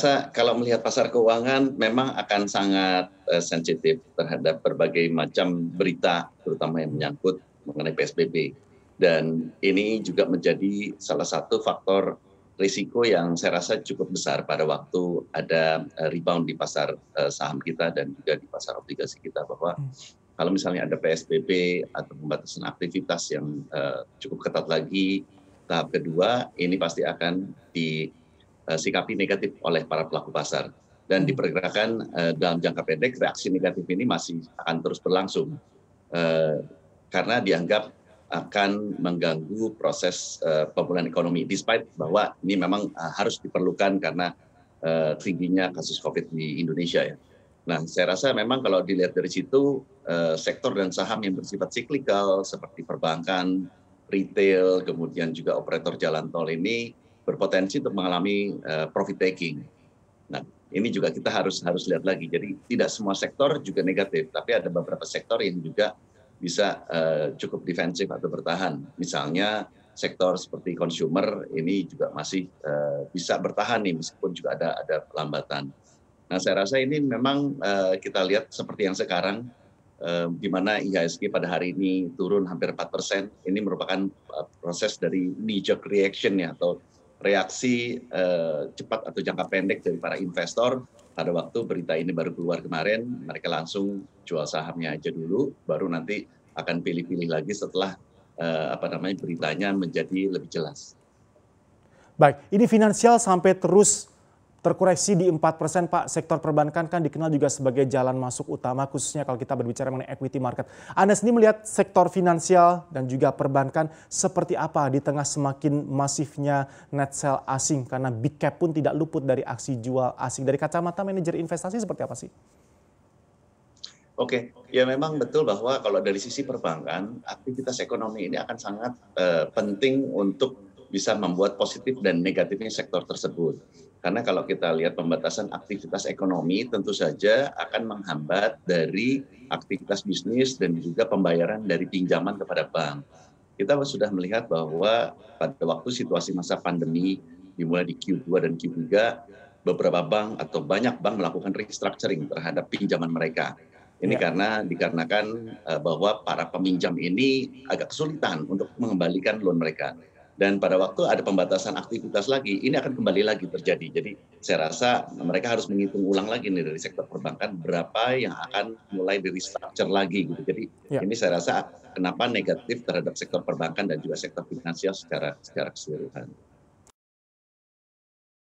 rasa kalau melihat pasar keuangan memang akan sangat sensitif terhadap berbagai macam berita, terutama yang menyangkut mengenai PSBB. Dan ini juga menjadi salah satu faktor risiko yang saya rasa cukup besar pada waktu ada rebound di pasar saham kita dan juga di pasar obligasi kita, bahwa kalau misalnya ada PSBB atau pembatasan aktivitas yang cukup ketat lagi, tahap kedua ini pasti akan disikapi negatif oleh para pelaku pasar. Dan diperkirakan dalam jangka pendek reaksi negatif ini masih akan terus berlangsung. Karena dianggap akan mengganggu proses pemulihan ekonomi, despite bahwa ini memang harus diperlukan karena tingginya kasus COVID di Indonesia ya. Nah, saya rasa memang kalau dilihat dari situ, sektor dan saham yang bersifat siklikal seperti perbankan, retail, kemudian juga operator jalan tol ini berpotensi untuk mengalami profit taking. Nah, ini juga kita harus lihat lagi. Jadi tidak semua sektor juga negatif, tapi ada beberapa sektor yang juga bisa cukup defensif atau bertahan. Misalnya sektor seperti consumer ini juga masih bisa bertahan nih meskipun juga ada pelambatan. Nah, saya rasa ini memang kita lihat seperti yang sekarang, di mana IHSG pada hari ini turun hampir 4%. Ini merupakan proses dari knee-jerk reaction ya, atau reaksi cepat atau jangka pendek dari para investor. Pada waktu berita ini baru keluar kemarin, mereka langsung jual sahamnya aja dulu, baru nanti akan pilih-pilih lagi setelah beritanya menjadi lebih jelas. Baik, ini finansial sampai terus terkoreksi di 4%, Pak. Sektor perbankan kan dikenal juga sebagai jalan masuk utama, khususnya kalau kita berbicara mengenai equity market. Anda sendiri melihat sektor finansial dan juga perbankan seperti apa di tengah semakin masifnya net sell asing, karena big cap pun tidak luput dari aksi jual asing. Dari kacamata manajer investasi seperti apa sih? Oke, ya memang betul bahwa kalau dari sisi perbankan, aktivitas ekonomi ini akan sangat penting untuk bisa membuat positif dan negatifnya sektor tersebut. Karena kalau kita lihat pembatasan aktivitas ekonomi tentu saja akan menghambat dari aktivitas bisnis dan juga pembayaran dari pinjaman kepada bank. Kita sudah melihat bahwa pada waktu situasi masa pandemi dimulai di Q2 dan Q3, beberapa bank atau banyak bank melakukan restructuring terhadap pinjaman mereka. Ini dikarenakan bahwa para peminjam ini agak kesulitan untuk mengembalikan loan mereka. Dan pada waktu ada pembatasan aktivitas lagi, ini akan kembali lagi terjadi. Jadi saya rasa mereka harus menghitung ulang lagi nih dari sektor perbankan berapa yang akan mulai di restructure lagi gitu. Jadi ini saya rasa kenapa negatif terhadap sektor perbankan dan juga sektor finansial secara keseluruhan.